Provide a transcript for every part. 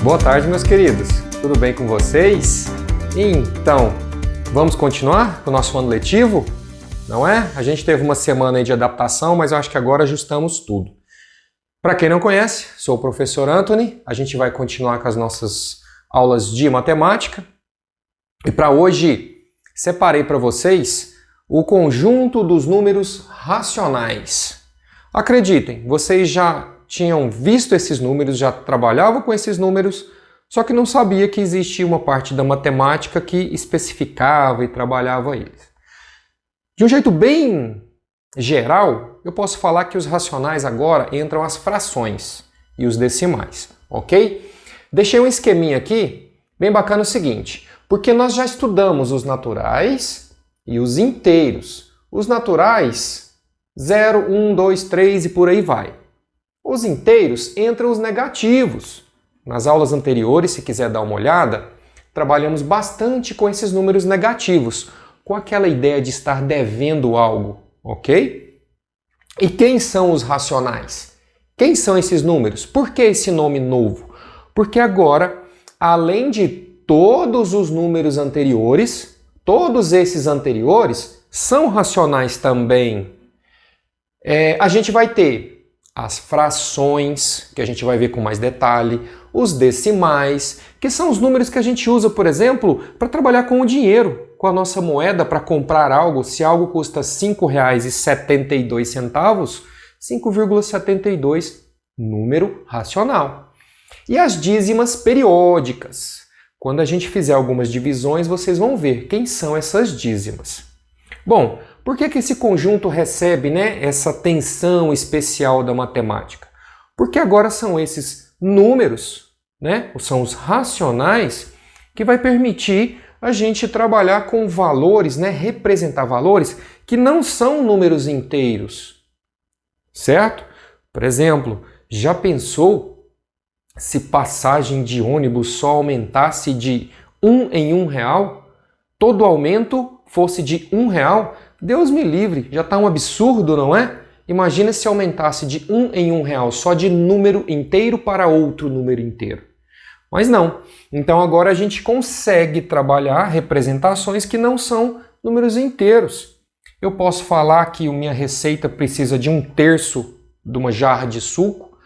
Boa tarde, meus queridos. Tudo bem com vocês? Então, vamos continuar com o nosso ano letivo? Não é? A gente teve uma semana aí de adaptação, mas eu acho que agora ajustamos tudo. Para quem não conhece, sou o professor Anthony. A gente vai continuar com as nossas aulas de matemática. E para hoje, separei para vocês o conjunto dos números racionais. Acreditem, vocês já tinham visto esses números, já trabalhavam com esses números, só que não sabia que existia uma parte da matemática que especificava e trabalhava eles. De um jeito bem geral, eu posso falar que os racionais agora entram as frações e os decimais, ok? Deixei um esqueminha aqui, bem bacana o seguinte, porque nós já estudamos os naturais e os inteiros. Os naturais, 0, 1, 2, 3 e por aí vai. Os inteiros entram os negativos. Nas aulas anteriores, se quiser dar uma olhada, trabalhamos bastante com esses números negativos, com aquela ideia de estar devendo algo, ok? E quem são os racionais? Quem são esses números? Por que esse nome novo? Porque agora, além de todos os números anteriores, todos esses anteriores são racionais também. A gente vai ter as frações, que a gente vai ver com mais detalhe, os decimais, que são os números que a gente usa, por exemplo, para trabalhar com o dinheiro, com a nossa moeda para comprar algo. Se algo custa R$ 5,72, 5,72, número racional. E as dízimas periódicas. Quando a gente fizer algumas divisões, vocês vão ver quem são essas dízimas. Bom, por que esse conjunto recebe, essa atenção especial da matemática? Porque agora são esses números, são os racionais, que vai permitir a gente trabalhar com valores, representar valores que não são números inteiros, certo? Por exemplo, já pensou se passagem de ônibus só aumentasse de R$ 1 em R$ 1? Todo aumento fosse de R$ 1? Deus me livre, já está um absurdo, não é? Imagina se aumentasse de R$ 1 em R$ 1, só de número inteiro para outro número inteiro. Mas não. Então agora a gente consegue trabalhar representações que não são números inteiros. Eu posso falar que a minha receita precisa de 1/3 de uma jarra de suco.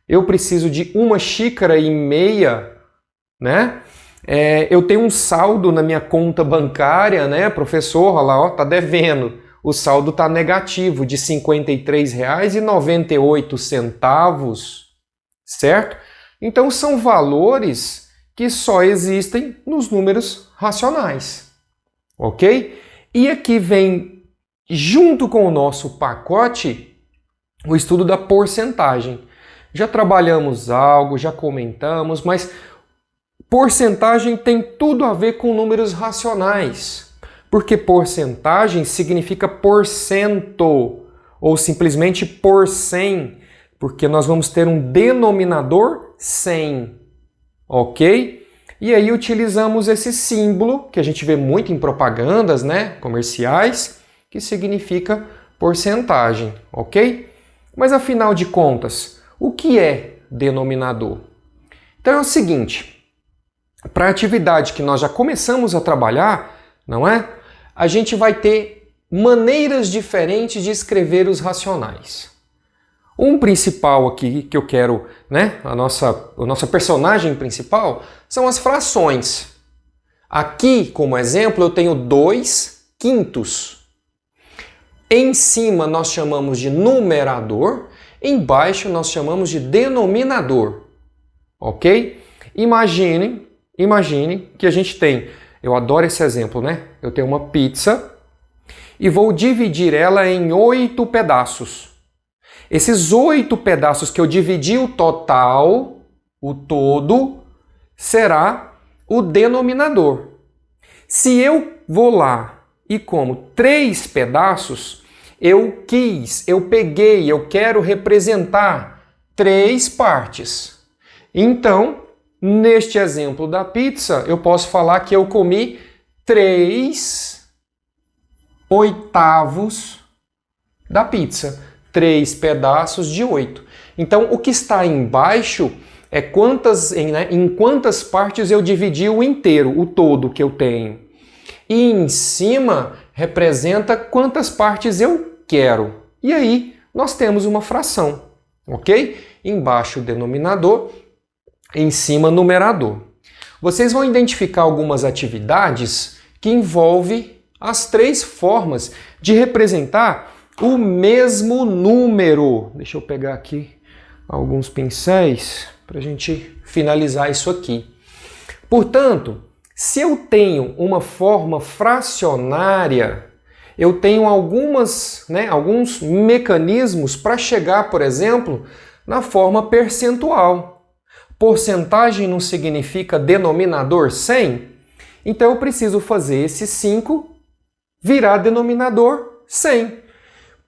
Eu preciso de 1,5 xícaras, eu tenho um saldo na minha conta bancária, professor, olha lá, tá devendo. O saldo tá negativo de R$ 53,98, certo? Então são valores que só existem nos números racionais, ok? E aqui vem, junto com o nosso pacote, o estudo da porcentagem. Já trabalhamos algo, já comentamos, mas porcentagem tem tudo a ver com números racionais, porque porcentagem significa porcento, ou simplesmente por 100, porque nós vamos ter um denominador 100, ok? E aí utilizamos esse símbolo, que a gente vê muito em propagandas, comerciais, que significa porcentagem, ok? Mas afinal de contas, o que é denominador? Então é o seguinte, para a atividade que nós já começamos a trabalhar, não é? A gente vai ter maneiras diferentes de escrever os racionais. Um principal aqui que eu quero, a nossa personagem principal, são as frações. Aqui, como exemplo, eu tenho 2/5. Em cima nós chamamos de numerador, embaixo nós chamamos de denominador, ok? Imagine que a gente tem, eu adoro esse exemplo, eu tenho uma pizza e vou dividir ela em 8 pedaços. Esses 8 pedaços que eu dividi, o total, o todo, será o denominador. Se eu vou lá e como 3 pedaços, eu peguei, eu quero representar 3 partes. Então, neste exemplo da pizza, eu posso falar que eu comi 3/8 da pizza. 3 pedaços de 8. Então, o que está embaixo é em quantas partes eu dividi o inteiro, o todo que eu tenho. E em cima representa quantas partes eu quero. E aí nós temos uma fração, ok? Embaixo o denominador, em cima numerador. Vocês vão identificar algumas atividades que envolvem as três formas de representar o mesmo número. Deixa eu pegar aqui alguns pincéis para a gente finalizar isso aqui. Portanto, se eu tenho uma forma fracionária, eu tenho alguns mecanismos para chegar, por exemplo, na forma percentual. Porcentagem não significa denominador 100? Então eu preciso fazer esse 5 virar denominador 100.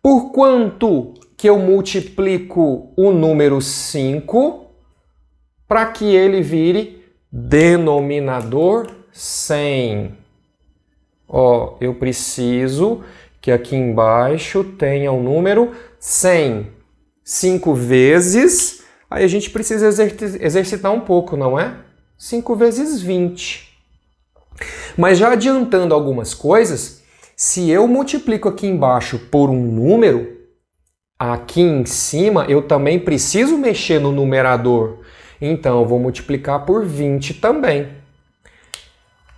Por quanto que eu multiplico o número 5 para que ele vire denominador 100? Ó, eu preciso que aqui embaixo tenha o número 100. 5 vezes, aí a gente precisa exercitar um pouco, não é? 5 vezes 20. Mas já adiantando algumas coisas, se eu multiplico aqui embaixo por um número, aqui em cima eu também preciso mexer no numerador. Então eu vou multiplicar por 20 também.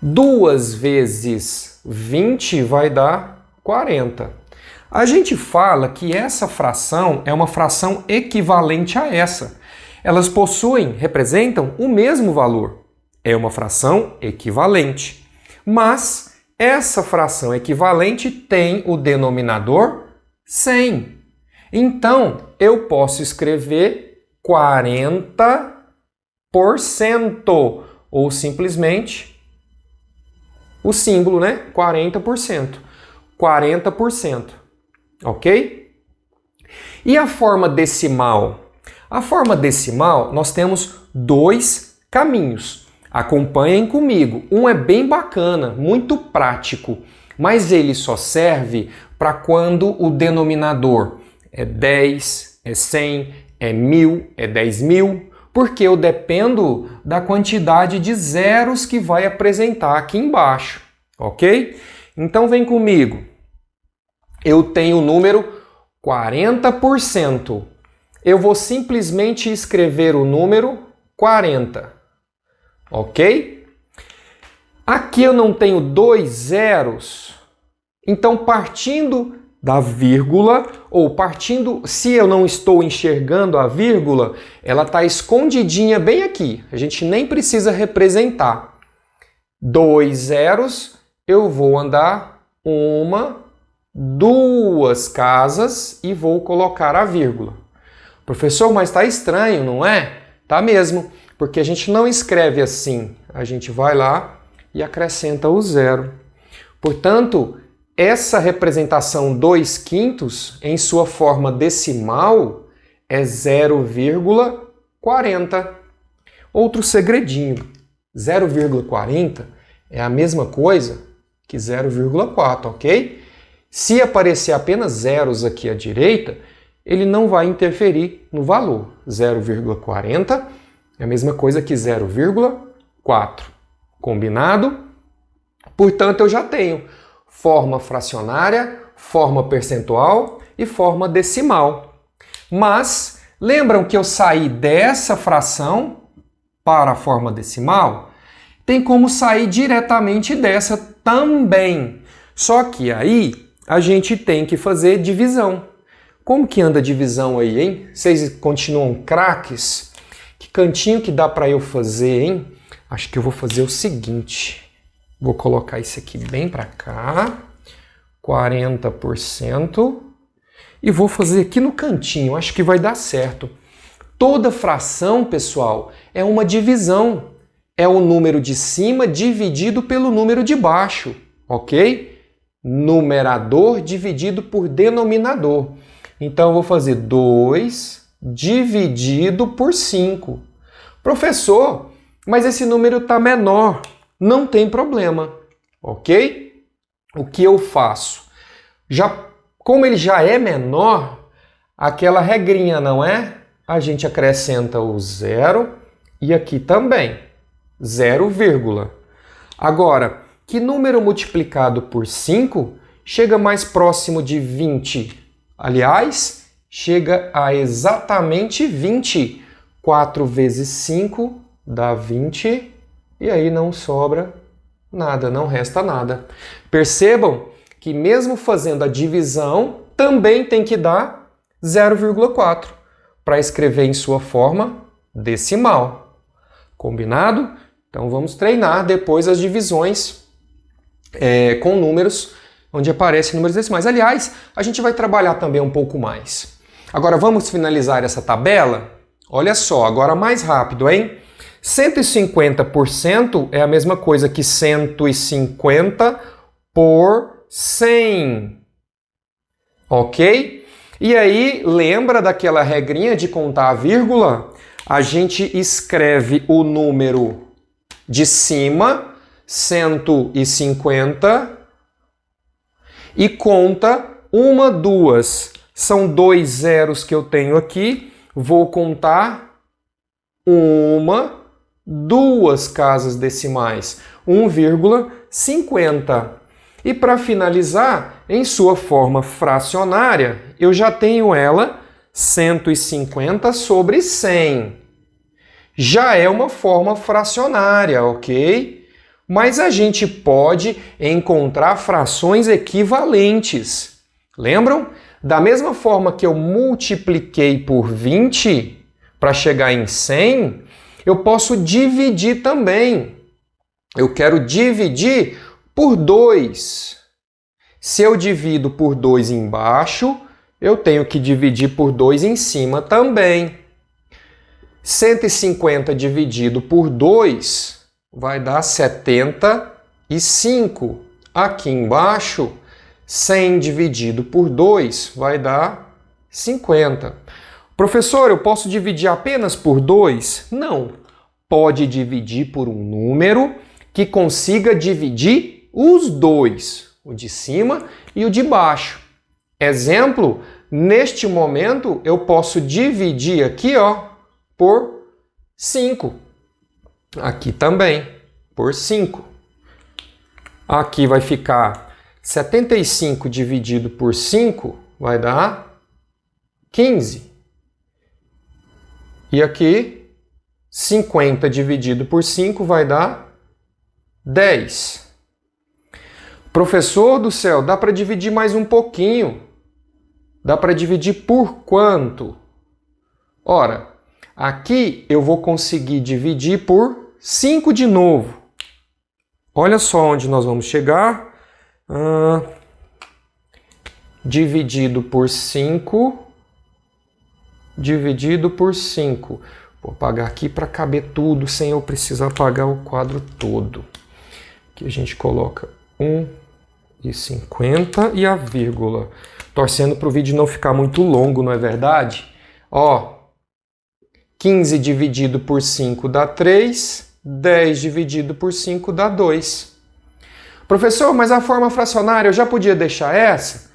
2 vezes 20 vai dar 40. A gente fala que essa fração é uma fração equivalente a essa. Elas representam o mesmo valor. É uma fração equivalente. Mas essa fração equivalente tem o denominador 100. Então, eu posso escrever 40%, ou simplesmente o símbolo, né? 40%. 40%. Ok? E a forma decimal? A forma decimal, nós temos dois caminhos. Acompanhem comigo. Um é bem bacana, muito prático, mas ele só serve para quando o denominador é 10, é 100, é 1000, é 10.000, porque eu dependo da quantidade de zeros que vai apresentar aqui embaixo, ok? Então vem comigo. Eu tenho o número 40%. Eu vou simplesmente escrever o número 40, ok? Aqui eu não tenho 2 zeros, então partindo da vírgula, ou partindo, se eu não estou enxergando a vírgula, ela está escondidinha bem aqui, a gente nem precisa representar. 2 zeros, eu vou andar 1, 2 casas e vou colocar a vírgula. Professor, mas está estranho, não é? Tá mesmo, porque a gente não escreve assim, a gente vai lá e acrescenta o zero. Portanto, essa representação 2/5 em sua forma decimal é 0,40. Outro segredinho, 0,40 é a mesma coisa que 0,4, ok? Se aparecer apenas zeros aqui à direita, ele não vai interferir no valor. 0,40 é a mesma coisa que 0,4. Combinado? Portanto, eu já tenho forma fracionária, forma percentual e forma decimal. Mas, lembram que eu saí dessa fração para a forma decimal? Tem como sair diretamente dessa também. Só que aí a gente tem que fazer divisão. Como que anda a divisão aí, hein? Vocês continuam craques? Que cantinho que dá para eu fazer, hein? Acho que eu vou fazer o seguinte. Vou colocar isso aqui bem para cá. 40%. E vou fazer aqui no cantinho. Acho que vai dar certo. Toda fração, pessoal, é uma divisão. É o número de cima dividido pelo número de baixo. Ok? Numerador dividido por denominador. Então, eu vou fazer 2 dividido por 5. Professor, mas esse número está menor. Não tem problema, ok? O que eu faço? Como ele já é menor, aquela regrinha, não é? A gente acrescenta o zero E aqui também, 0, agora, que número multiplicado por 5 chega mais próximo de 20? Aliás, chega a exatamente 20. 4 vezes 5 dá 20, e aí não sobra nada, não resta nada. Percebam que mesmo fazendo a divisão, também tem que dar 0,4 para escrever em sua forma decimal. Combinado? Então vamos treinar depois as divisões com números onde aparecem números decimais. Aliás, a gente vai trabalhar também um pouco mais. Agora vamos finalizar essa tabela? Olha só, agora mais rápido, hein? 150% é a mesma coisa que 150 por 100. Ok? E aí, lembra daquela regrinha de contar a vírgula? A gente escreve o número de cima, 150, e conta uma, duas. São 2 zeros que eu tenho aqui. Vou contar uma, duas casas decimais, 1,50. E para finalizar, em sua forma fracionária, eu já tenho ela 150 sobre 100. Já é uma forma fracionária, ok? Mas a gente pode encontrar frações equivalentes. Lembram? Da mesma forma que eu multipliquei por 20 para chegar em 100, eu posso dividir também. Eu quero dividir por 2. Se eu divido por 2 embaixo, eu tenho que dividir por 2 em cima também. 150 dividido por 2 vai dar 75. Aqui embaixo, 100 dividido por 2 vai dar 50. Professor, eu posso dividir apenas por 2? Não. Pode dividir por um número que consiga dividir os dois, o de cima e o de baixo. Exemplo, neste momento eu posso dividir aqui, ó, por 5. Aqui também, por 5. Aqui vai ficar 75 dividido por 5 vai dar 15. E aqui, 50 dividido por 5 vai dar 10. Professor do céu, dá para dividir mais um pouquinho. Dá para dividir por quanto? Ora, aqui eu vou conseguir dividir por 5 de novo. Olha só onde nós vamos chegar. Dividido por 5. Dividido por 5. Vou apagar aqui para caber tudo sem eu precisar apagar o quadro todo. Aqui a gente coloca 1,50 e a vírgula. Torcendo para o vídeo não ficar muito longo, não é verdade? Ó, 15 dividido por 5 dá 3. 10 dividido por 5 dá 2. Professor, mas a forma fracionária eu já podia deixar essa?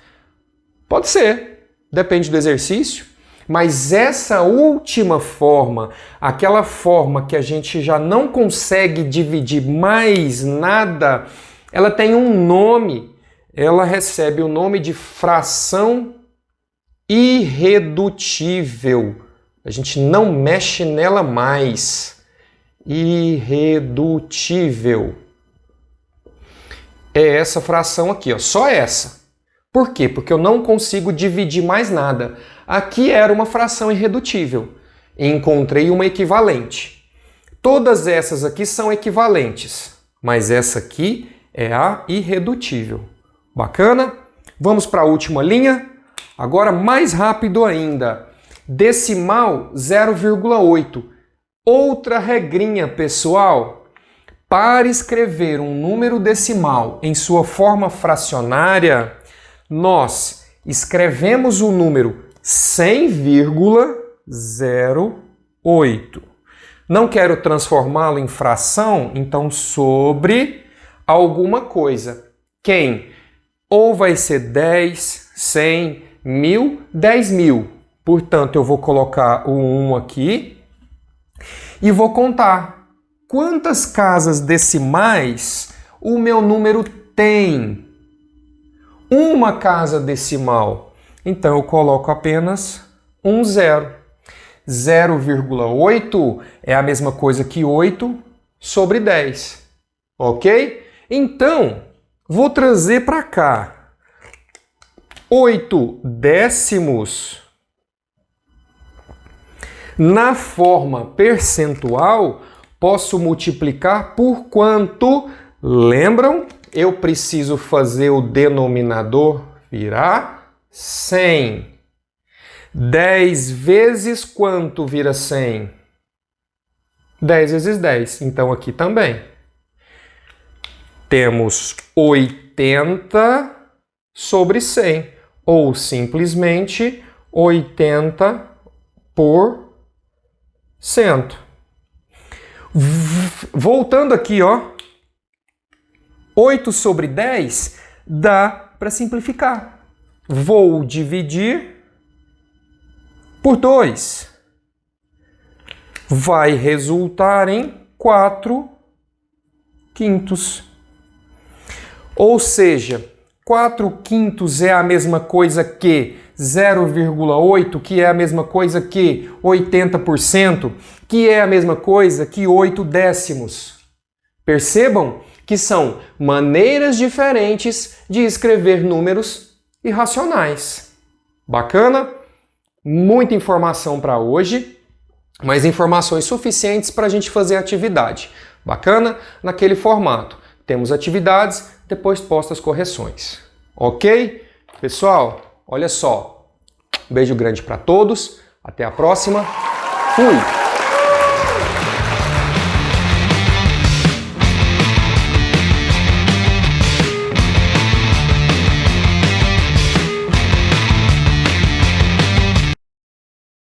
Pode ser, depende do exercício. Mas essa última forma, aquela forma que a gente já não consegue dividir mais nada, ela tem um nome. Ela recebe o nome de fração irredutível. A gente não mexe nela mais. Irredutível. É essa fração aqui, ó, só essa. Por quê? Porque eu não consigo dividir mais nada. Aqui era uma fração irredutível. Encontrei uma equivalente. Todas essas aqui são equivalentes, mas essa aqui é a irredutível. Bacana? Vamos para a última linha. Agora mais rápido ainda. Decimal 0,8. Outra regrinha, pessoal. Para escrever um número decimal em sua forma fracionária, nós escrevemos o número 100,08. Não quero transformá-lo em fração, então sobre alguma coisa. Quem? Ou vai ser 10, 100, 1000, 10.000. Portanto, eu vou colocar o 1 aqui. e vou contar quantas casas decimais o meu número tem. Uma casa decimal. Então eu coloco apenas um zero. 0,8 é a mesma coisa que 8 sobre 10. Ok? Então, vou trazer para cá 8 décimos. Na forma percentual, posso multiplicar por quanto? Lembram? Eu preciso fazer o denominador virar 100. 10 vezes quanto vira 100? 10 vezes 10. Então aqui também. Temos 80 sobre 100. Ou simplesmente 80%. Voltando aqui, ó. 8 sobre 10 dá para simplificar. Vou dividir por 2. Vai resultar em 4/5. Ou seja, 4/5 é a mesma coisa que 0,8, que é a mesma coisa que 80%, que é a mesma coisa que 8 décimos. Percebam que são maneiras diferentes de escrever números irracionais. Bacana? Muita informação para hoje, mas informações suficientes para a gente fazer a atividade. Bacana? Naquele formato. Temos atividades, depois postas correções. Ok? Pessoal, olha só. Um beijo grande para todos. Até a próxima. Fui!